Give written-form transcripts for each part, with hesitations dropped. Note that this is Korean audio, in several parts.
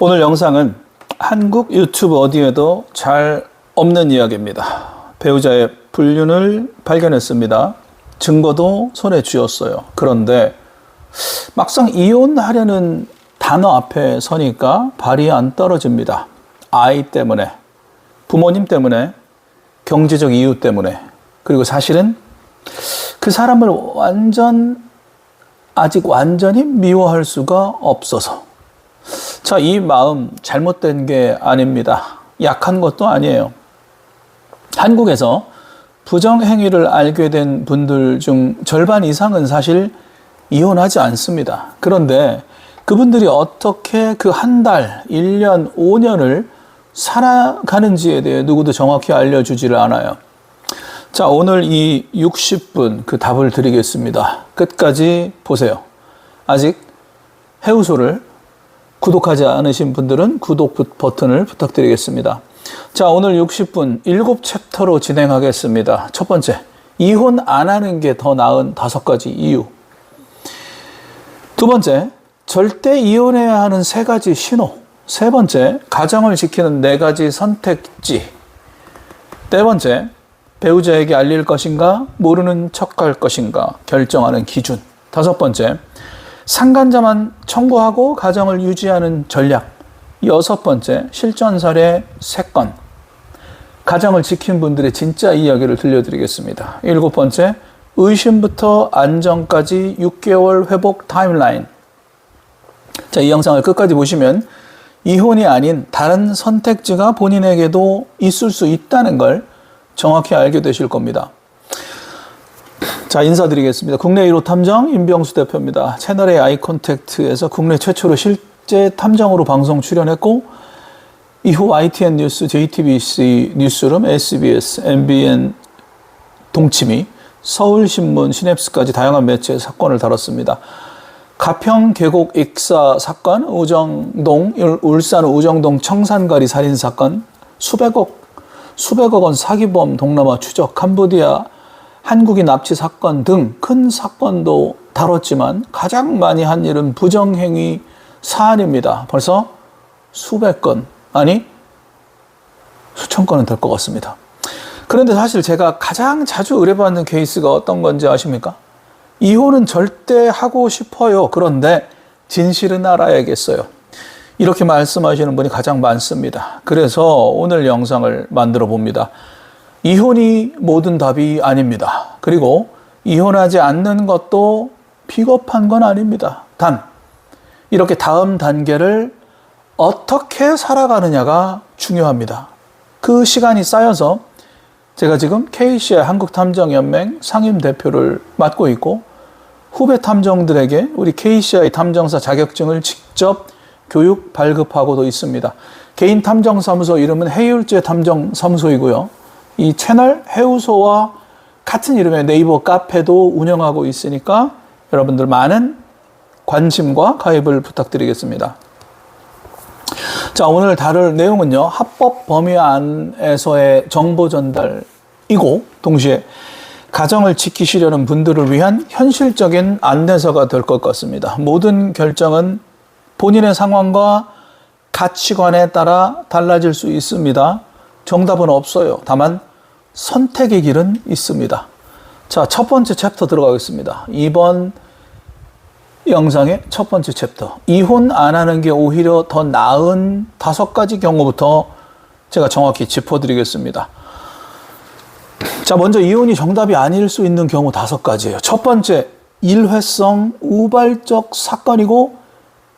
오늘 영상은 한국 유튜브 어디에도 잘 없는 이야기입니다. 배우자의 불륜을 발견했습니다. 증거도 손에 쥐었어요. 그런데 막상 이혼하려는 단어 앞에 서니까 발이 안 떨어집니다. 아이 때문에, 부모님 때문에, 경제적 이유 때문에, 그리고 사실은 그 사람을 아직 완전히 미워할 수가 없어서. 자, 이 마음 잘못된 게 아닙니다. 약한 것도 아니에요. 한국에서 부정행위를 알게 된 분들 중 절반 이상은 사실 이혼하지 않습니다. 그런데 그분들이 어떻게 그 한 달, 1년, 5년을 살아가는지에 대해 누구도 정확히 알려주지를 않아요. 자, 오늘 이 60분 그 답을 드리겠습니다. 끝까지 보세요. 아직 해우소를 구독하지 않으신 분들은 구독 버튼을 부탁드리겠습니다. 자, 오늘 60분 7챕터로 진행하겠습니다. 첫 번째, 이혼 안 하는 게 더 나은 5가지 이유. 두 번째, 절대 이혼해야 하는 3가지 신호. 세 번째, 가정을 지키는 4가지 선택지. 네 번째, 배우자에게 알릴 것인가, 모르는 척할 것인가 결정하는 기준. 5번째, 상간자만 청구하고 가정을 유지하는 전략. 6번째, 실전 사례 3건. 가정을 지킨 분들의 진짜 이야기를 들려드리겠습니다. 7번째, 의심부터 안정까지 6개월 회복 타임라인. 자, 이 영상을 끝까지 보시면 이혼이 아닌 다른 선택지가 본인에게도 있을 수 있다는 걸 정확히 알게 되실 겁니다. 자, 인사드리겠습니다. 국내 1호 탐정 임병수 대표입니다. 채널의 아이콘택트에서 국내 최초로 실제 탐정으로 방송 출연했고, 이후 YTN 뉴스, JTBC 뉴스룸, SBS, MBN 동치미, 서울신문, 시냅스까지 다양한 매체의 사건을 다뤘습니다. 가평 계곡 익사 사건, 울산 우정동 청산가리 살인사건, 수백억 원 사기범 동남아 추적, 캄보디아 한국인 납치 사건 등 큰 사건도 다뤘지만 가장 많이 한 일은 부정행위 사안입니다. 벌써 수백 건, 아니 수천 건은 될 것 같습니다. 그런데 사실 제가 가장 자주 의뢰받는 케이스가 어떤 건지 아십니까? 이혼은 절대 하고 싶어요. 그런데 진실은 알아야겠어요. 이렇게 말씀하시는 분이 가장 많습니다. 그래서 오늘 영상을 만들어 봅니다. 이혼이 모든 답이 아닙니다. 그리고 이혼하지 않는 것도 비겁한 건 아닙니다. 단, 이렇게 다음 단계를 어떻게 살아가느냐가 중요합니다. 그 시간이 쌓여서 제가 지금 KCI 한국탐정연맹 상임대표를 맡고 있고, 후배 탐정들에게 우리 KCI 탐정사 자격증을 직접 교육 발급하고도 있습니다. 개인 탐정사무소 이름은 해율제 탐정사무소이고요. 이 채널 해우소와 같은 이름의 네이버 카페도 운영하고 있으니까 여러분들 많은 관심과 가입을 부탁드리겠습니다. 자, 오늘 다룰 내용은요, 합법 범위 안에서의 정보 전달이고, 동시에 가정을 지키시려는 분들을 위한 현실적인 안내서가 될 것 같습니다. 모든 결정은 본인의 상황과 가치관에 따라 달라질 수 있습니다. 정답은 없어요. 다만 선택의 길은 있습니다. 자, 첫 번째 챕터 들어가겠습니다. 이번 영상의 첫 번째 챕터. 이혼 안 하는 게 오히려 더 나은 5가지 경우부터 제가 정확히 짚어드리겠습니다. 자, 먼저 이혼이 정답이 아닐 수 있는 경우 5가지예요. 첫 번째, 일회성 우발적 사건이고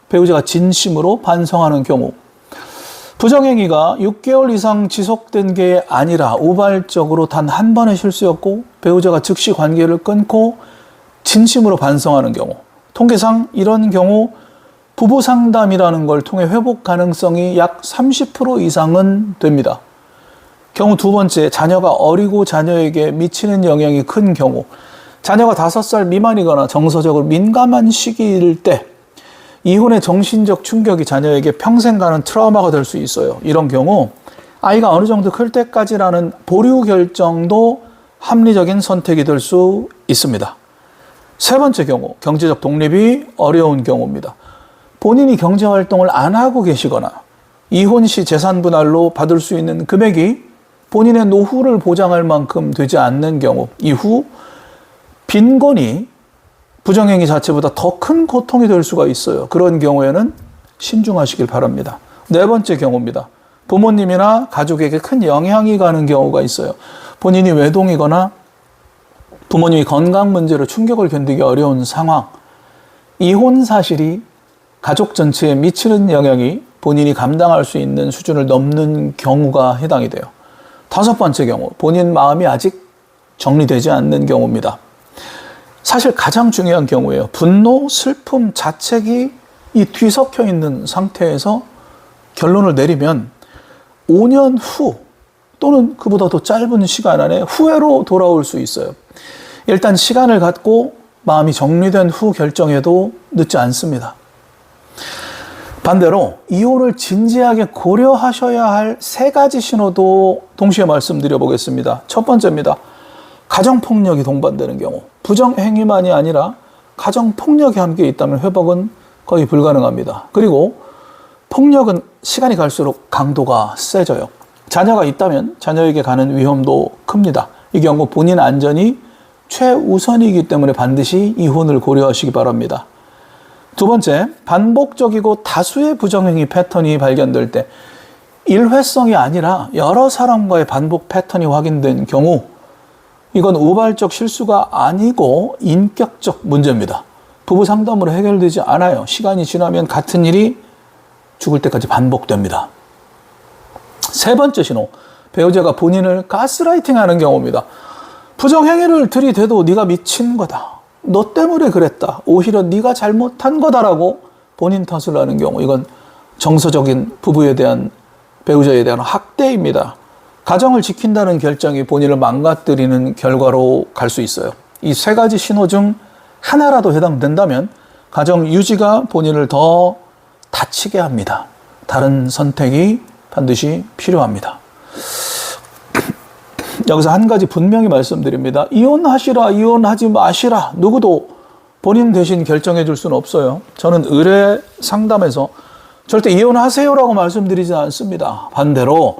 배우자가 진심으로 반성하는 경우. 부정행위가 6개월 이상 지속된 게 아니라 우발적으로 단 한 번의 실수였고 배우자가 즉시 관계를 끊고 진심으로 반성하는 경우. 통계상 이런 경우 부부 상담이라는 걸 통해 회복 가능성이 약 30% 이상은 됩니다. 경우 두 번째, 자녀가 어리고 자녀에게 미치는 영향이 큰 경우. 자녀가 5살 미만이거나 정서적으로 민감한 시기일 때 이혼의 정신적 충격이 자녀에게 평생 가는 트라우마가 될 수 있어요. 이런 경우 아이가 어느 정도 클 때까지라는 보류 결정도 합리적인 선택이 될 수 있습니다. 세 번째 경우, 경제적 독립이 어려운 경우입니다. 본인이 경제활동을 안 하고 계시거나 이혼 시 재산 분할로 받을 수 있는 금액이 본인의 노후를 보장할 만큼 되지 않는 경우, 이후 빈곤이 부정행위 자체보다 더 큰 고통이 될 수가 있어요. 그런 경우에는 신중하시길 바랍니다. 네 번째 경우입니다. 부모님이나 가족에게 큰 영향이 가는 경우가 있어요. 본인이 외동이거나 부모님이 건강 문제로 충격을 견디기 어려운 상황, 이혼 사실이 가족 전체에 미치는 영향이 본인이 감당할 수 있는 수준을 넘는 경우가 해당이 돼요. 다섯 번째 경우, 본인 마음이 아직 정리되지 않는 경우입니다. 사실 가장 중요한 경우예요. 분노, 슬픔, 자책이 이 뒤섞여 있는 상태에서 결론을 내리면 5년 후 또는 그보다 더 짧은 시간 안에 후회로 돌아올 수 있어요. 일단 시간을 갖고 마음이 정리된 후 결정해도 늦지 않습니다. 반대로 이혼을 진지하게 고려하셔야 할 세 가지 신호도 동시에 말씀드려 보겠습니다. 첫 번째입니다. 가정폭력이 동반되는 경우, 부정행위만이 아니라 가정폭력이 함께 있다면 회복은 거의 불가능합니다. 그리고 폭력은 시간이 갈수록 강도가 세져요. 자녀가 있다면 자녀에게 가는 위험도 큽니다. 이 경우 본인 안전이 최우선이기 때문에 반드시 이혼을 고려하시기 바랍니다. 두 번째, 반복적이고 다수의 부정행위 패턴이 발견될 때 일회성이 아니라 여러 사람과의 반복 패턴이 확인된 경우 이건 우발적 실수가 아니고 인격적 문제입니다. 부부 상담으로 해결되지 않아요. 시간이 지나면 같은 일이 죽을 때까지 반복됩니다. 세 번째 신호, 배우자가 본인을 가스라이팅하는 경우입니다. 부정행위를 들이대도 네가 미친 거다. 너 때문에 그랬다. 오히려 네가 잘못한 거다라고 본인 탓을 하는 경우, 이건 정서적인 부부에 대한, 배우자에 대한 학대입니다. 가정을 지킨다는 결정이 본인을 망가뜨리는 결과로 갈 수 있어요. 이 세 가지 신호 중 하나라도 해당된다면 가정 유지가 본인을 더 다치게 합니다. 다른 선택이 반드시 필요합니다. 여기서 한 가지 분명히 말씀드립니다. 이혼하시라, 이혼하지 마시라. 누구도 본인 대신 결정해 줄 수는 없어요. 저는 의뢰 상담에서 절대 이혼하세요라고 말씀드리지 않습니다. 반대로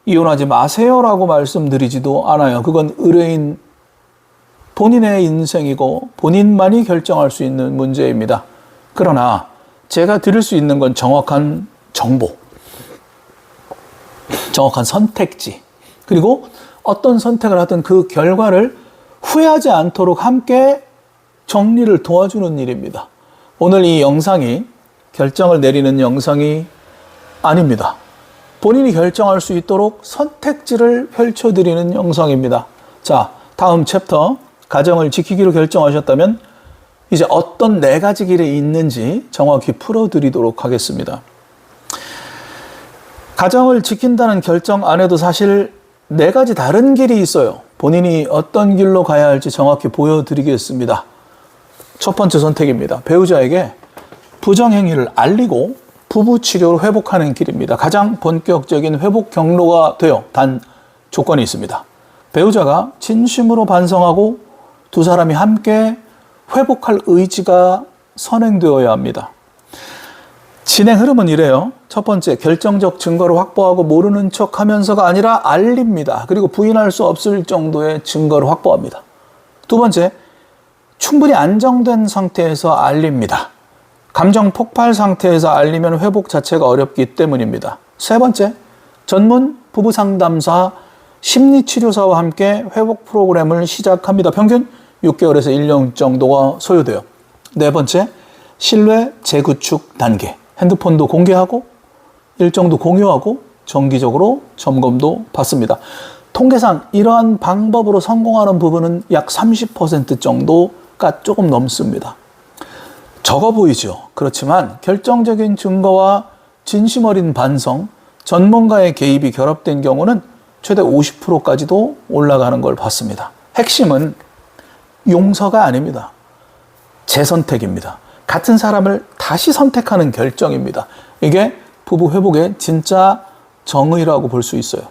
이혼하지 마세요라고 말씀드리지도 않아요. 그건 의뢰인 본인의 인생이고 본인만이 결정할 수 있는 문제입니다. 그러나 제가 드릴 수 있는 건 정확한 정보, 정확한 선택지, 그리고 어떤 선택을 하든 그 결과를 후회하지 않도록 함께 정리를 도와주는 일입니다. 오늘 이 영상이 결정을 내리는 영상이 아닙니다. 본인이 결정할 수 있도록 선택지를 펼쳐드리는 영상입니다. 자, 다음 챕터, 가정을 지키기로 결정하셨다면 이제 어떤 네 가지 길이 있는지 정확히 풀어드리도록 하겠습니다. 가정을 지킨다는 결정 안에도 사실 네 가지 다른 길이 있어요. 본인이 어떤 길로 가야 할지 정확히 보여드리겠습니다. 첫 번째 선택입니다. 배우자에게 부정행위를 알리고 부부 치료로 회복하는 길입니다. 가장 본격적인 회복 경로가 돼요. 단 조건이 있습니다. 배우자가 진심으로 반성하고 두 사람이 함께 회복할 의지가 선행되어야 합니다. 진행 흐름은 이래요. 첫 번째, 결정적 증거를 확보하고 모르는 척하면서가 아니라 알립니다. 그리고 부인할 수 없을 정도의 증거를 확보합니다. 두 번째, 충분히 안정된 상태에서 알립니다. 감정 폭발 상태에서 알리면 회복 자체가 어렵기 때문입니다. 세 번째, 전문 부부 상담사, 심리치료사와 함께 회복 프로그램을 시작합니다. 평균 6개월에서 1년 정도가 소요돼요. 네 번째, 신뢰 재구축 단계. 핸드폰도 공개하고 일정도 공유하고 정기적으로 점검도 받습니다. 통계상 이러한 방법으로 성공하는 부분은 약 30% 정도가 조금 넘습니다. 적어 보이죠. 그렇지만 결정적인 증거와 진심 어린 반성, 전문가의 개입이 결합된 경우는 최대 50%까지도 올라가는 걸 봤습니다. 핵심은 용서가 아닙니다. 재선택입니다. 같은 사람을 다시 선택하는 결정입니다. 이게 부부 회복의 진짜 정의라고 볼 수 있어요.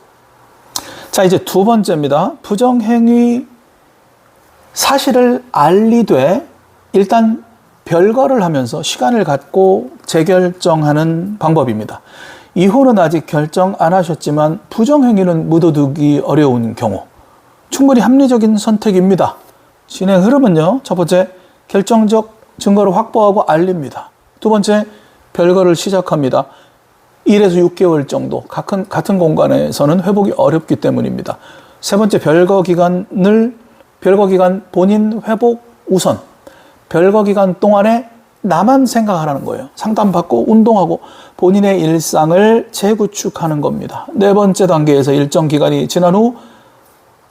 자, 이제 두 번째입니다. 부정행위 사실을 알리되 일단 별거를 하면서 시간을 갖고 재결정하는 방법입니다. 이혼은 아직 결정 안 하셨지만 부정행위는 묻어두기 어려운 경우 충분히 합리적인 선택입니다. 진행 흐름은요. 첫 번째, 결정적 증거를 확보하고 알립니다. 두 번째, 별거를 시작합니다. 1에서 6개월 정도 같은 공간에서는 회복이 어렵기 때문입니다. 세 번째, 별거 기간 본인 회복 우선. 별거 기간 동안에 나만 생각하라는 거예요. 상담받고 운동하고 본인의 일상을 재구축하는 겁니다. 네 번째 단계에서 일정 기간이 지난 후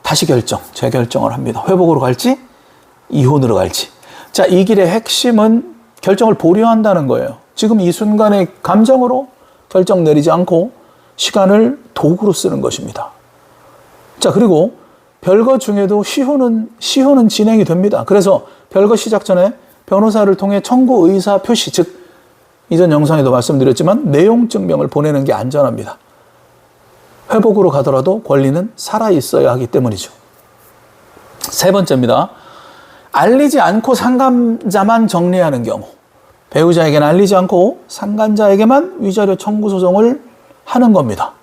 다시 재결정을 합니다. 회복으로 갈지 이혼으로 갈지. 자, 이 길의 핵심은 결정을 보류한다는 거예요. 지금 이 순간의 감정으로 결정 내리지 않고 시간을 도구로 쓰는 것입니다. 자, 그리고 별거 중에도 시효는 진행이 됩니다. 그래서 별거 시작 전에 변호사를 통해 청구 의사 표시, 즉 이전 영상에도 말씀드렸지만 내용 증명을 보내는 게 안전합니다. 회복으로 가더라도 권리는 살아있어야 하기 때문이죠. 세 번째입니다. 알리지 않고 상간자만 정리하는 경우. 배우자에게는 알리지 않고 상간자에게만 위자료 청구 소송을 하는 겁니다.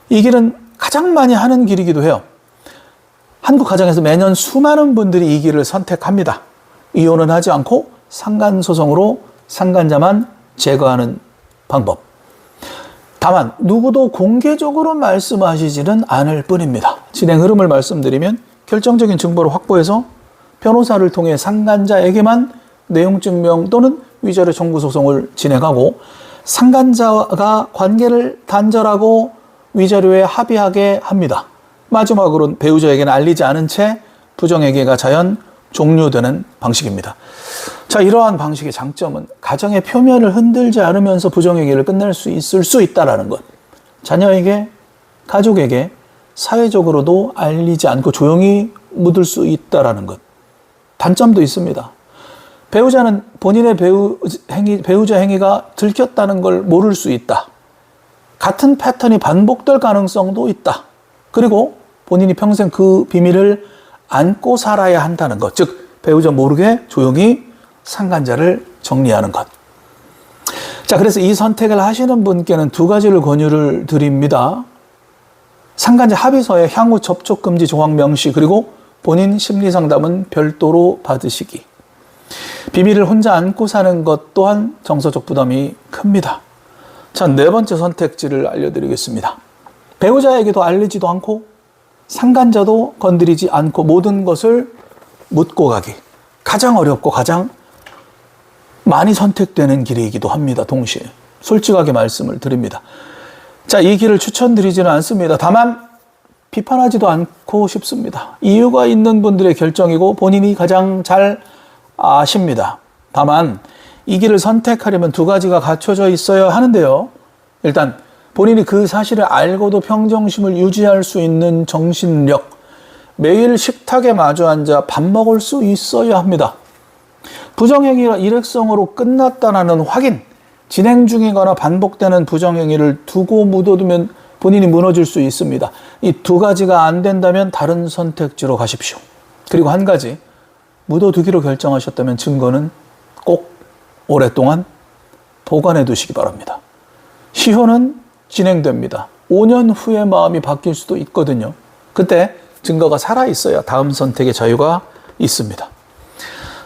이 길은 가장 많이 하는 길이기도 해요. 한국 가정에서 매년 수많은 분들이 이 길을 선택합니다. 이혼은 하지 않고 상간소송으로 상간자만 제거하는 방법. 다만 누구도 공개적으로 말씀하시지는 않을 뿐입니다. 진행 흐름을 말씀드리면 결정적인 증거를 확보해서 변호사를 통해 상간자에게만 내용 증명 또는 위자료 청구 소송을 진행하고 상간자가 관계를 단절하고 위자료에 합의하게 합니다. 마지막으로는 배우자에게는 알리지 않은 채 부정행위가 자연 종료되는 방식입니다. 자, 이러한 방식의 장점은 가정의 표면을 흔들지 않으면서 부정행위를 끝낼 수 있을 수 있다는 것. 자녀에게, 가족에게, 사회적으로도 알리지 않고 조용히 묻을 수 있다는 것. 단점도 있습니다. 배우자는 본인의 배우자 행위가 들켰다는 걸 모를 수 있다. 같은 패턴이 반복될 가능성도 있다. 그리고 본인이 평생 그 비밀을 안고 살아야 한다는 것. 즉 배우자 모르게 조용히 상간자를 정리하는 것. 자, 그래서 이 선택을 하시는 분께는 두 가지를 권유를 드립니다. 상간자 합의서에 향후 접촉 금지 조항 명시, 그리고 본인 심리 상담은 별도로 받으시기. 비밀을 혼자 안고 사는 것 또한 정서적 부담이 큽니다. 자, 네 번째 선택지를 알려드리겠습니다. 배우자에게도 알리지도 않고 상간자도 건드리지 않고 모든 것을 묻고 가기. 가장 어렵고 가장 많이 선택되는 길이기도 합니다. 동시에 솔직하게 말씀을 드립니다. 자, 이 길을 추천드리지는 않습니다. 다만 비판하지도 않고 싶습니다. 이유가 있는 분들의 결정이고 본인이 가장 잘 아십니다. 다만 이 길을 선택하려면 두 가지가 갖춰져 있어야 하는데요. 일단 본인이 그 사실을 알고도 평정심을 유지할 수 있는 정신력, 매일 식탁에 마주 앉아 밥 먹을 수 있어야 합니다. 부정행위가 일회성으로 끝났다는 확인, 진행 중이거나 반복되는 부정행위를 두고 묻어두면 본인이 무너질 수 있습니다. 이 두 가지가 안 된다면 다른 선택지로 가십시오. 그리고 한 가지, 묻어두기로 결정하셨다면 증거는 꼭 오랫동안 보관해 두시기 바랍니다. 시효는 진행됩니다. 5년 후에 마음이 바뀔 수도 있거든요. 그때 증거가 살아있어야 다음 선택의 자유가 있습니다.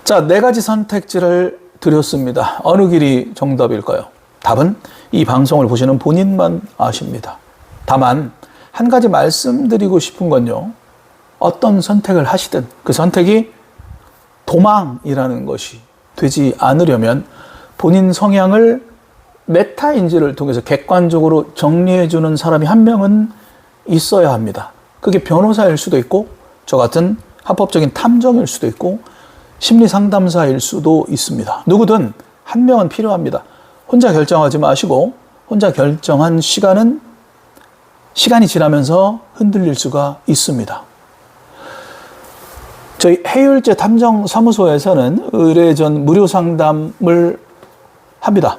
자, 네 가지 선택지를 드렸습니다. 어느 길이 정답일까요? 답은 이 방송을 보시는 본인만 아십니다. 다만 한 가지 말씀드리고 싶은 건요. 어떤 선택을 하시든 그 선택이 도망이라는 것이 되지 않으려면 본인 성향을 메타인지를 통해서 객관적으로 정리해주는 사람이 한 명은 있어야 합니다. 그게 변호사일 수도 있고 저 같은 합법적인 탐정일 수도 있고 심리상담사일 수도 있습니다. 누구든 한 명은 필요합니다. 혼자 결정하지 마시고 혼자 결정한 시간이 지나면서 흔들릴 수가 있습니다. 저희 해율제 탐정사무소에서는 의뢰 전 무료 상담을 합니다.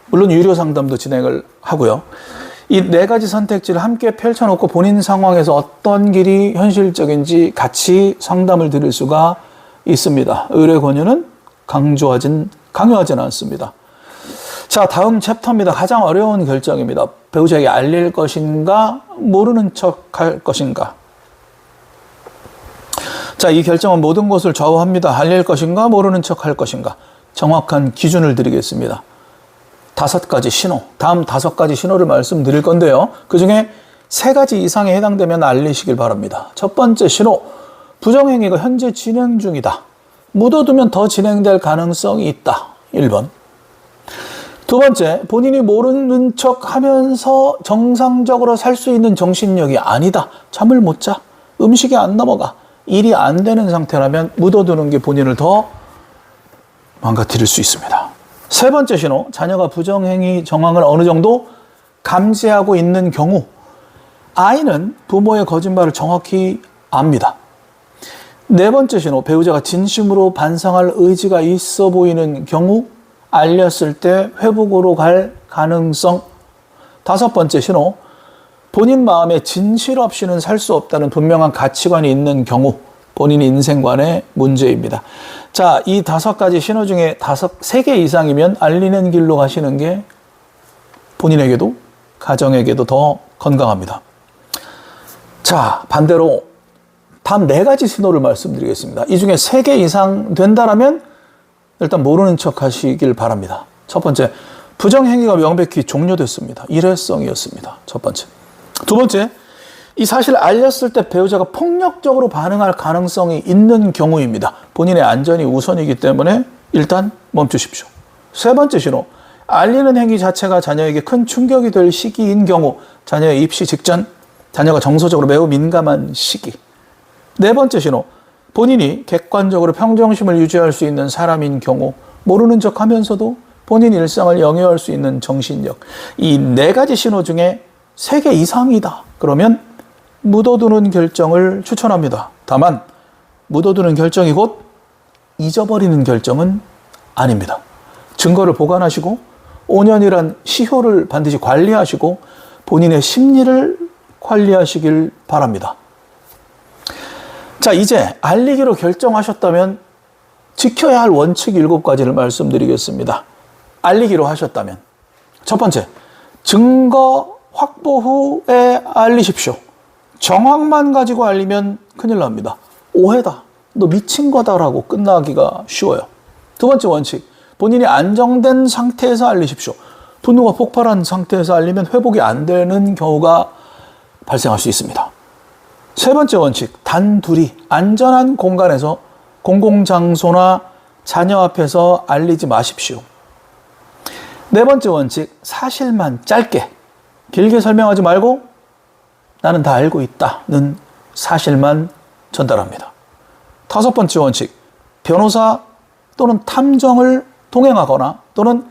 물론 유료 상담도 진행을 하고요. 이 네 가지 선택지를 함께 펼쳐놓고 본인 상황에서 어떤 길이 현실적인지 같이 상담을 드릴 수가 있습니다. 의뢰 권유는 강요하진 않습니다. 자, 다음 챕터입니다. 가장 어려운 결정입니다. 배우자에게 알릴 것인가, 모르는 척 할 것인가. 자, 이 결정은 모든 것을 좌우합니다. 알릴 것인가, 모르는 척 할 것인가. 정확한 기준을 드리겠습니다. 5가지 신호, 다음 5가지 신호를 말씀드릴 건데요. 그 중에 3가지 이상에 해당되면 알리시길 바랍니다. 첫 번째 신호, 부정행위가 현재 진행 중이다. 묻어두면 더 진행될 가능성이 있다. 1번. 두 번째, 본인이 모르는 척 하면서 정상적으로 살 수 있는 정신력이 아니다. 잠을 못 자. 음식이 안 넘어가. 일이 안 되는 상태라면 묻어두는 게 본인을 더 망가뜨릴 수 있습니다. 세 번째 신호, 자녀가 부정행위 정황을 어느 정도 감지하고 있는 경우, 아이는 부모의 거짓말을 정확히 압니다. 네 번째 신호, 배우자가 진심으로 반성할 의지가 있어 보이는 경우, 알렸을 때 회복으로 갈 가능성. 5번째 신호, 본인 마음에 진실 없이는 살 수 없다는 분명한 가치관이 있는 경우, 본인 인생관의 문제입니다. 자, 이 5가지 신호 중에 3개 이상이면 알리는 길로 가시는 게 본인에게도 가정에게도 더 건강합니다. 자, 반대로 다음 4가지 신호를 말씀드리겠습니다. 이 중에 3개 이상 된다라면 일단 모르는 척 하시길 바랍니다. 첫 번째, 부정행위가 명백히 종료됐습니다. 일회성이었습니다. 첫 번째. 두 번째, 이 사실을 알렸을 때 배우자가 폭력적으로 반응할 가능성이 있는 경우입니다. 본인의 안전이 우선이기 때문에 일단 멈추십시오. 세 번째 신호, 알리는 행위 자체가 자녀에게 큰 충격이 될 시기인 경우, 자녀의 입시 직전, 자녀가 정서적으로 매우 민감한 시기. 네 번째 신호, 본인이 객관적으로 평정심을 유지할 수 있는 사람인 경우, 모르는 척 하면서도 본인 일상을 영위할 수 있는 정신력. 이 4가지 신호 중에 3개 이상이다. 그러면 묻어두는 결정을 추천합니다. 다만 묻어두는 결정이 곧 잊어버리는 결정은 아닙니다. 증거를 보관하시고 5년이란 시효를 반드시 관리하시고 본인의 심리를 관리하시길 바랍니다. 자, 이제 알리기로 결정하셨다면 지켜야 할 원칙 7가지를 말씀드리겠습니다. 알리기로 하셨다면 첫 번째, 증거 확보 후에 알리십시오. 정황만 가지고 알리면 큰일 납니다. 오해다, 너 미친 거다라고 끝나기가 쉬워요. 두 번째 원칙, 본인이 안정된 상태에서 알리십시오. 분노가 폭발한 상태에서 알리면 회복이 안 되는 경우가 발생할 수 있습니다. 세 번째 원칙, 단둘이 안전한 공간에서 공공장소나 자녀 앞에서 알리지 마십시오. 네 번째 원칙, 사실만 짧게, 길게 설명하지 말고 나는 다 알고 있다는 사실만 전달합니다. 5번째 원칙, 변호사 또는 탐정을 동행하거나 또는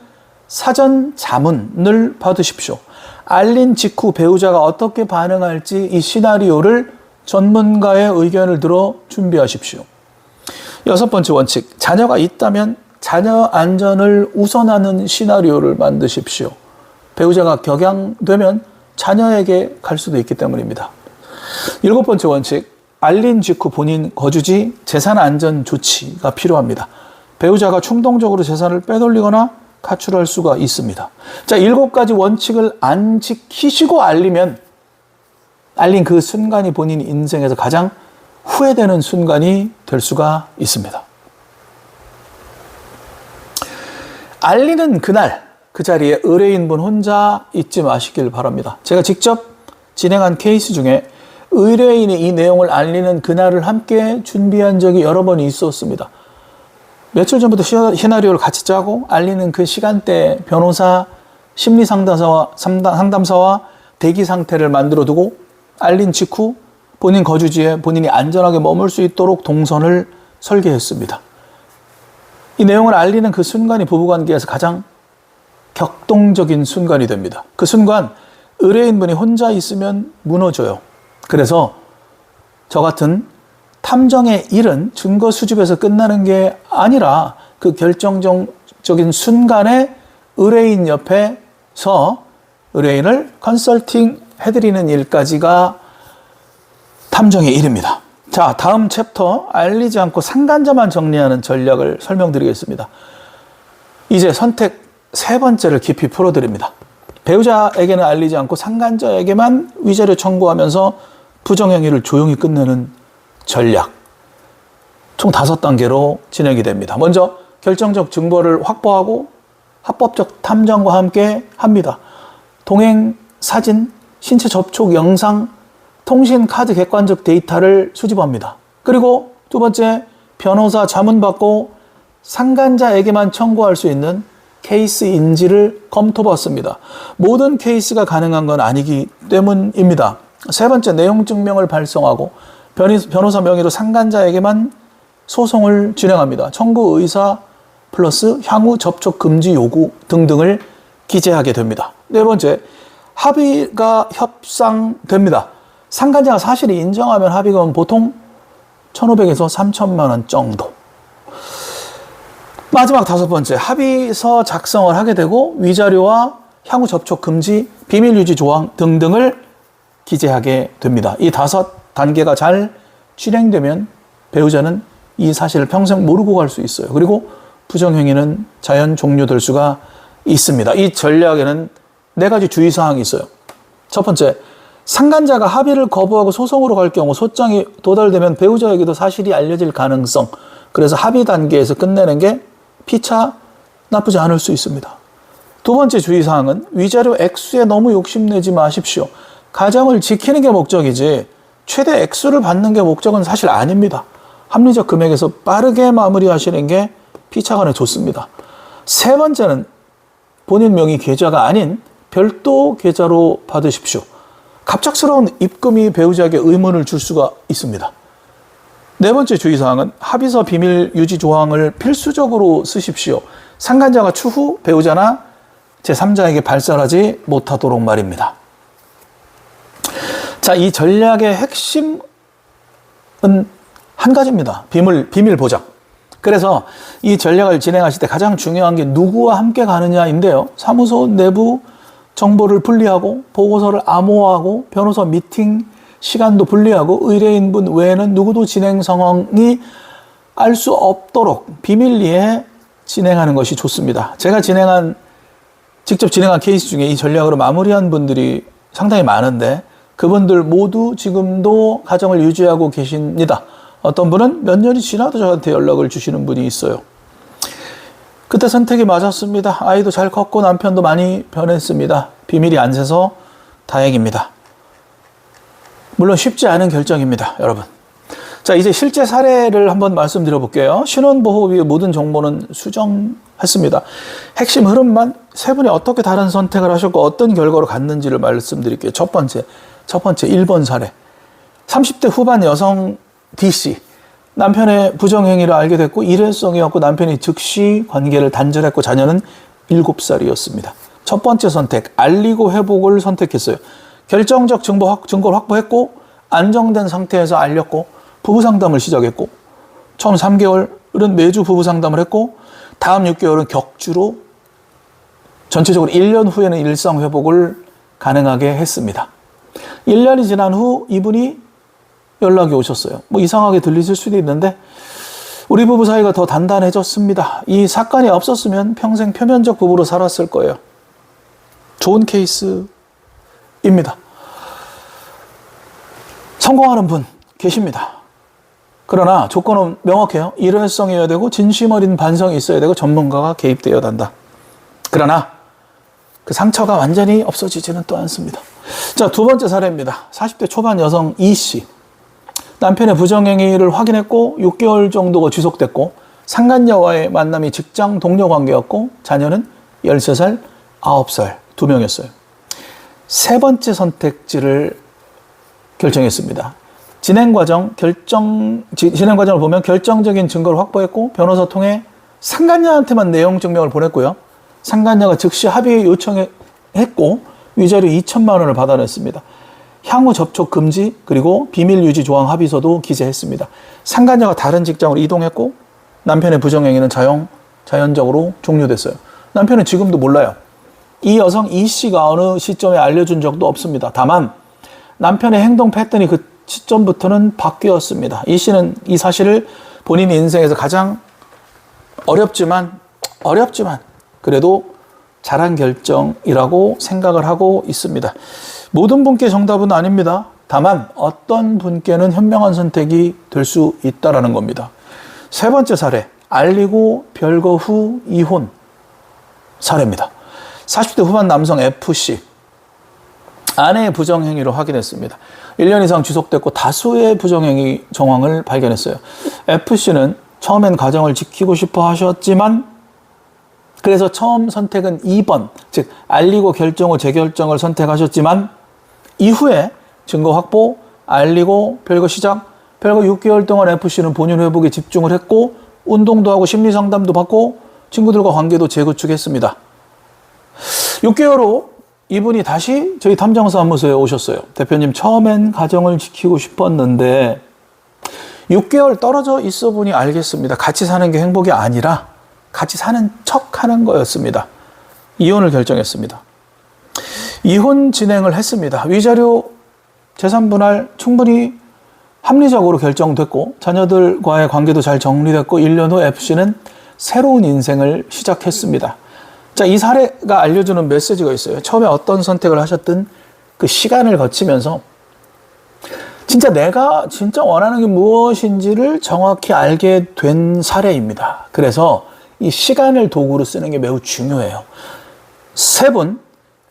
사전 자문을 받으십시오. 알린 직후 배우자가 어떻게 반응할지 이 시나리오를 전문가의 의견을 들어 준비하십시오. 6번째 원칙, 자녀가 있다면 자녀 안전을 우선하는 시나리오를 만드십시오. 배우자가 격양되면 자녀에게 갈 수도 있기 때문입니다. 7번째 원칙, 알린 직후 본인 거주지 재산 안전 조치가 필요합니다. 배우자가 충동적으로 재산을 빼돌리거나 가출할 수가 있습니다. 자, 7가지 원칙을 안 지키시고 알리면 알린 그 순간이 본인 인생에서 가장 후회되는 순간이 될 수가 있습니다. 알리는 그날 그 자리에 의뢰인분 혼자 있지 마시길 바랍니다. 제가 직접 진행한 케이스 중에 의뢰인이 이 내용을 알리는 그날을 함께 준비한 적이 여러 번 있었습니다. 며칠 전부터 시나리오를 같이 짜고 알리는 그 시간대에 변호사, 심리상담사와 대기 상태를 만들어 두고 알린 직후 본인 거주지에 본인이 안전하게 머물 수 있도록 동선을 설계했습니다. 이 내용을 알리는 그 순간이 부부관계에서 가장 격동적인 순간이 됩니다. 그 순간 의뢰인분이 혼자 있으면 무너져요. 그래서 저 같은 탐정의 일은 증거 수집에서 끝나는 게 아니라 그 결정적인 순간에 의뢰인 옆에서 의뢰인을 컨설팅 해드리는 일까지가 탐정의 일입니다. 자, 다음 챕터 알리지 않고 상간자만 정리하는 전략을 설명드리겠습니다. 이제 선택 세 번째를 깊이 풀어드립니다. 배우자에게는 알리지 않고 상간자에게만 위자료 청구하면서 부정행위를 조용히 끝내는 전략. 총 5단계로 진행이 됩니다. 먼저 결정적 증거를 확보하고 합법적 탐정과 함께 합니다. 동행 사진, 신체 접촉 영상, 통신 카드 객관적 데이터를 수집합니다. 그리고 두 번째, 변호사 자문받고 상간자에게만 청구할 수 있는 케이스인지를 검토받습니다. 모든 케이스가 가능한 건 아니기 때문입니다. 세 번째, 내용 증명을 발송하고 변호사 명의로 상간자에게만 소송을 진행합니다. 청구 의사 플러스 향후 접촉 금지 요구 등등을 기재하게 됩니다. 네 번째, 합의가 협상됩니다. 상간자가 사실이 인정하면 합의금은 보통 1,500에서 3,000만 원 정도. 마지막 5번째, 합의서 작성을 하게 되고 위자료와 향후 접촉 금지, 비밀 유지 조항 등등을 기재하게 됩니다. 이 5단계가 잘 실행되면 배우자는 이 사실을 평생 모르고 갈 수 있어요. 그리고 부정행위는 자연 종료될 수가 있습니다. 이 전략에는 4가지 주의사항이 있어요. 첫 번째, 상간자가 합의를 거부하고 소송으로 갈 경우 소장이 도달되면 배우자에게도 사실이 알려질 가능성, 그래서 합의 단계에서 끝내는 게 피차 나쁘지 않을 수 있습니다. 두 번째 주의사항은 위자료 액수에 너무 욕심내지 마십시오. 가정을 지키는 게 목적이지 최대 액수를 받는 게 목적은 사실 아닙니다. 합리적 금액에서 빠르게 마무리하시는 게 피차간에 좋습니다. 세 번째는 본인 명의 계좌가 아닌 별도 계좌로 받으십시오. 갑작스러운 입금이 배우자에게 의문을 줄 수가 있습니다. 네 번째 주의사항은 합의서 비밀 유지 조항을 필수적으로 쓰십시오. 상간자가 추후 배우자나 제3자에게 발설하지 못하도록 말입니다. 자, 이 전략의 핵심은 한 가지입니다. 비밀 보장. 그래서 이 전략을 진행하실 때 가장 중요한 게 누구와 함께 가느냐인데요. 사무소 내부 정보를 분리하고 보고서를 암호화하고 변호사 미팅 시간도 분리하고 의뢰인분 외에는 누구도 진행 상황이 알 수 없도록 비밀리에 진행하는 것이 좋습니다. 제가 직접 진행한 케이스 중에 이 전략으로 마무리한 분들이 상당히 많은데 그분들 모두 지금도 가정을 유지하고 계십니다. 어떤 분은 몇 년이 지나도 저한테 연락을 주시는 분이 있어요. 그때 선택이 맞았습니다. 아이도 잘 컸고 남편도 많이 변했습니다. 비밀이 안 새서 다행입니다. 물론 쉽지 않은 결정입니다, 여러분. 자, 이제 실제 사례를 한번 말씀드려 볼게요. 신원보호위의 모든 정보는 수정했습니다. 핵심 흐름만 세 분이 어떻게 다른 선택을 하셨고 어떤 결과로 갔는지를 말씀드릴게요. 첫 번째 1번 사례. 30대 후반 여성 D씨. 남편의 부정행위를 알게 됐고 일회성이었고 남편이 즉시 관계를 단절했고 자녀는 7살이었습니다. 첫 번째 선택, 알리고 회복을 선택했어요. 결정적 증거를 확보했고 안정된 상태에서 알렸고 부부상담을 시작했고 처음 3개월은 매주 부부상담을 했고 다음 6개월은 격주로 전체적으로 1년 후에는 일상회복을 가능하게 했습니다. 1년이 지난 후 이분이 연락이 오셨어요. 뭐 이상하게 들리실 수도 있는데 우리 부부 사이가 더 단단해졌습니다. 이 사건이 없었으면 평생 표면적 부부로 살았을 거예요. 좋은 케이스입니다. 성공하는 분 계십니다. 그러나 조건은 명확해요. 일회성이어야 되고 진심 어린 반성이 있어야 되고 전문가가 개입되어야 한다. 그러나 그 상처가 완전히 없어지지는 또 않습니다. 자, 두 번째 사례입니다. 40대 초반 여성 E씨. 남편의 부정행위를 확인했고 6개월 정도가 지속됐고 상간녀와의 만남이 직장 동료 관계였고 자녀는 13살, 9살 2명이었어요. 세 번째 선택지를 결정했습니다. 진행 과정을 보면 결정적인 증거를 확보했고 변호사 통해 상간녀한테만 내용 증명을 보냈고요. 상간녀가 즉시 합의 요청했고 위자료 2천만 원을 받아냈습니다. 향후 접촉 금지 그리고 비밀 유지 조항 합의서도 기재했습니다. 상간녀가 다른 직장으로 이동했고 남편의 부정행위는 자연적으로 종료됐어요. 남편은 지금도 몰라요. 이 여성 E씨가 어느 시점에 알려준 적도 없습니다. 다만 남편의 행동 패턴이 시점부터는 바뀌었습니다. 이 씨는 이 사실을 본인 인생에서 가장 어렵지만 그래도 잘한 결정이라고 생각을 하고 있습니다. 모든 분께 정답은 아닙니다. 다만 어떤 분께는 현명한 선택이 될 수 있다는 겁니다. 세 번째 사례, 알리고 별거 후 이혼 사례입니다. 40대 후반 남성 F씨, 아내의 부정행위를 확인했습니다. 1년 이상 지속됐고 다수의 부정행위 정황을 발견했어요. F씨는 처음엔 가정을 지키고 싶어 하셨지만 그래서 처음 선택은 2번, 즉 알리고 결정 후 재결정을 선택하셨지만 이후에 증거 확보, 알리고 별거 시작, 별거 6개월 동안 F씨는 본인 회복에 집중을 했고 운동도 하고 심리상담도 받고 친구들과 관계도 재구축했습니다. 6개월 후 이분이 다시 저희 탐정사무소에 오셨어요. 대표님, 처음엔 가정을 지키고 싶었는데 6개월 떨어져 있어 보니 알겠습니다. 같이 사는 게 행복이 아니라 같이 사는 척 하는 거였습니다. 이혼을 결정했습니다. 이혼 진행을 했습니다. 위자료 재산 분할 충분히 합리적으로 결정됐고 자녀들과의 관계도 잘 정리됐고 1년 후 F씨는 새로운 인생을 시작했습니다. 자, 이 사례가 알려주는 메시지가 있어요. 처음에 어떤 선택을 하셨든 그 시간을 거치면서 진짜 내가 진짜 원하는 게 무엇인지를 정확히 알게 된 사례입니다. 그래서 이 시간을 도구로 쓰는 게 매우 중요해요.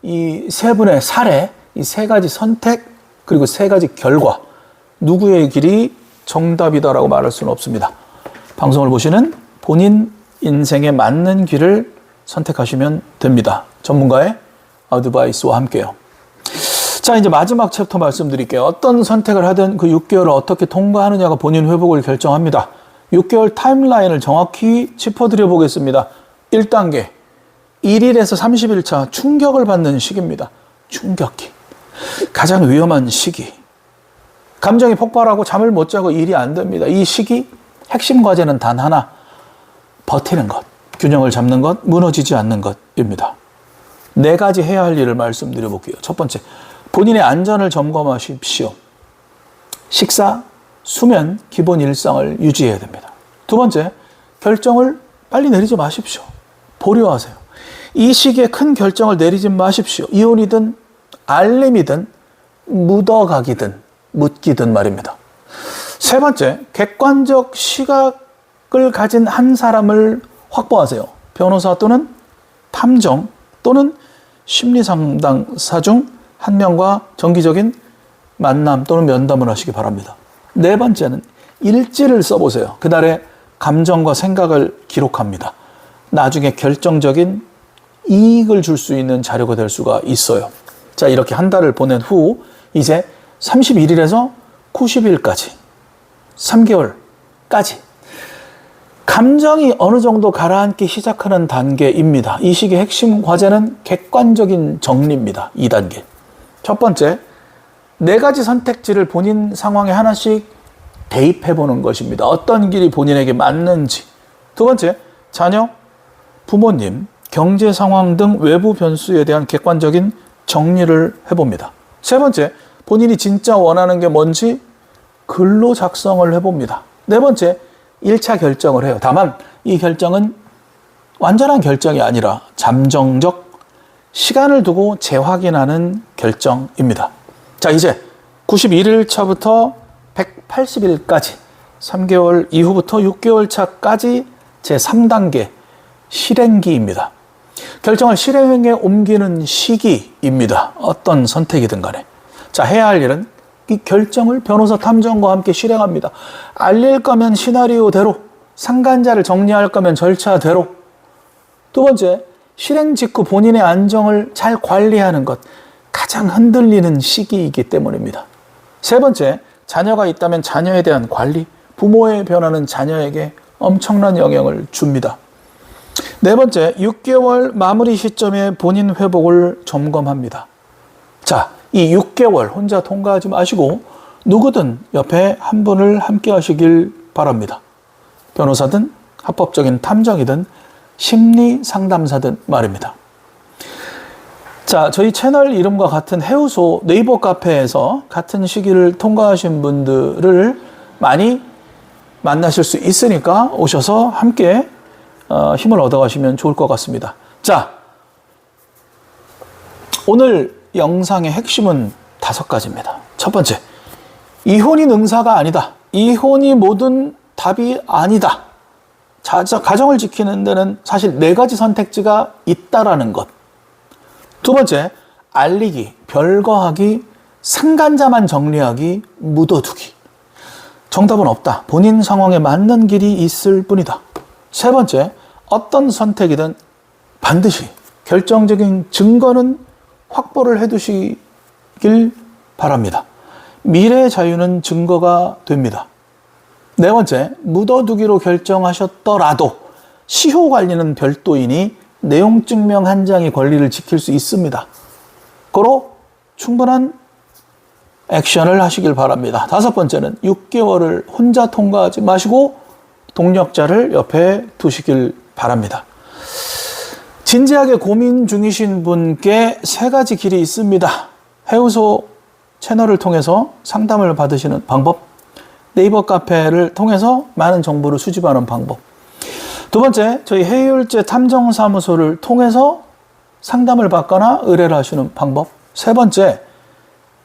이 세 분의 사례, 이 세 가지 선택, 그리고 세 가지 결과, 누구의 길이 정답이다라고 말할 수는 없습니다. 방송을 보시는 본인 인생에 맞는 길을 선택하시면 됩니다. 전문가의 어드바이스와 함께요. 자, 이제 마지막 챕터 말씀드릴게요. 어떤 선택을 하든 그 6개월을 어떻게 통과하느냐가 본인 회복을 결정합니다. 6개월 타임라인을 정확히 짚어드려 보겠습니다. 1단계, 1일에서 30일 차 충격을 받는 시기입니다. 충격기. 가장 위험한 시기. 감정이 폭발하고 잠을 못 자고 일이 안 됩니다. 이 시기 핵심 과제는 단 하나, 버티는 것, 균형을 잡는 것, 무너지지 않는 것입니다. 4가지 해야 할 일을 말씀드려 볼게요. 첫 번째, 본인의 안전을 점검하십시오. 식사, 수면, 기본 일상을 유지해야 됩니다. 두 번째, 결정을 빨리 내리지 마십시오. 보류하세요. 이 시기에 큰 결정을 내리지 마십시오. 이혼이든 알림이든 묻어가기든 묻기든 말입니다. 세 번째, 객관적 시각을 가진 한 사람을 확보하세요. 변호사 또는 탐정 또는 심리상담사 중 한 명과 정기적인 만남 또는 면담을 하시기 바랍니다. 네 번째는 일지를 써보세요. 그날의 감정과 생각을 기록합니다. 나중에 결정적인 이익을 줄 수 있는 자료가 될 수가 있어요. 자, 이렇게 한 달을 보낸 후 이제 31일에서 90일까지 3개월까지 감정이 어느 정도 가라앉기 시작하는 단계입니다. 이 시기의 핵심 과제는 객관적인 정리입니다. 2단계. 첫 번째, 4가지 선택지를 본인 상황에 하나씩 대입해 보는 것입니다. 어떤 길이 본인에게 맞는지. 두 번째, 자녀, 부모님, 경제 상황 등 외부 변수에 대한 객관적인 정리를 해봅니다. 세 번째, 본인이 진짜 원하는 게 뭔지 글로 작성을 해봅니다. 네 번째, 1차 결정을 해요. 다만 이 결정은 완전한 결정이 아니라 잠정적 시간을 두고 재확인하는 결정입니다. 자, 이제 91일 차부터 180일까지 3개월 이후부터 6개월 차까지 제3단계 실행기입니다. 결정을 실행에 옮기는 시기입니다. 어떤 선택이든 간에. 자, 해야 할 일은 이 결정을 변호사 탐정과 함께 실행합니다. 알릴 거면 시나리오대로, 상간자를 정리할 거면 절차대로. 두 번째, 실행 직후 본인의 안정을 잘 관리하는 것, 가장 흔들리는 시기이기 때문입니다. 세 번째, 자녀가 있다면 자녀에 대한 관리, 부모의 변화는 자녀에게 엄청난 영향을 줍니다. 네 번째, 6개월 마무리 시점에 본인 회복을 점검합니다. 자, 이 6개월 혼자 통과하지 마시고 누구든 옆에 한 분을 함께 하시길 바랍니다. 변호사든 합법적인 탐정이든 심리 상담사든 말입니다. 자, 저희 채널 이름과 같은 해우소 네이버 카페에서 같은 시기를 통과하신 분들을 많이 만나실 수 있으니까 오셔서 함께 힘을 얻어가시면 좋을 것 같습니다. 자, 오늘 영상의 핵심은 5가지입니다. 첫 번째, 이혼이 능사가 아니다. 이혼이 모든 답이 아니다. 가정을 지키는 데는 사실 4가지 선택지가 있다라는 것. 두 번째, 알리기, 별거하기, 상간자만 정리하기, 묻어두기. 정답은 없다. 본인 상황에 맞는 길이 있을 뿐이다. 세 번째, 어떤 선택이든 반드시 결정적인 증거는 확보를 해두시길 바랍니다. 미래의 자유는 증거가 됩니다. 네 번째, 묻어두기로 결정하셨더라도 시효 관리는 별도이니 내용 증명 한 장의 권리를 지킬 수 있습니다. 고로 충분한 액션을 하시길 바랍니다. 5번째는 6개월을 혼자 통과하지 마시고 동력자를 옆에 두시길 바랍니다. 진지하게 고민 중이신 분께 3가지 길이 있습니다. 해우소 채널을 통해서 상담을 받으시는 방법, 네이버 카페를 통해서 많은 정보를 수집하는 방법. 두 번째, 저희 해율제 탐정사무소를 통해서 상담을 받거나 의뢰를 하시는 방법. 세 번째,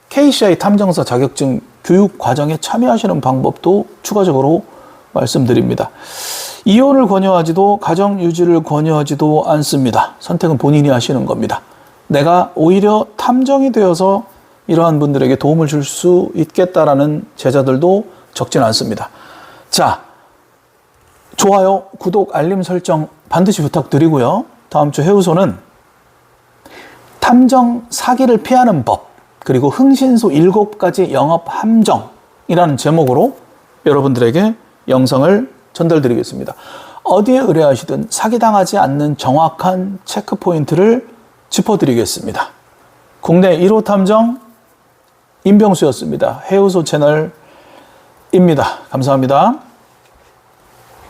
KCI 탐정사 자격증 교육 과정에 참여하시는 방법도 추가적으로 말씀드립니다. 이혼을 권유하지도 가정 유지를 권유하지도 않습니다. 선택은 본인이 하시는 겁니다. 내가 오히려 탐정이 되어서 이러한 분들에게 도움을 줄 수 있겠다라는 제자들도 적진 않습니다. 자, 좋아요, 구독, 알림 설정 반드시 부탁드리고요. 다음 주 해우소는 탐정 사기를 피하는 법, 그리고 흥신소 7가지 영업 함정이라는 제목으로 여러분들에게 영상을 전달드리겠습니다. 어디에 의뢰하시든 사기당하지 않는 정확한 체크 포인트를 짚어드리겠습니다. 국내 1호 탐정 임병수였습니다. 해우소 채널입니다. 감사합니다.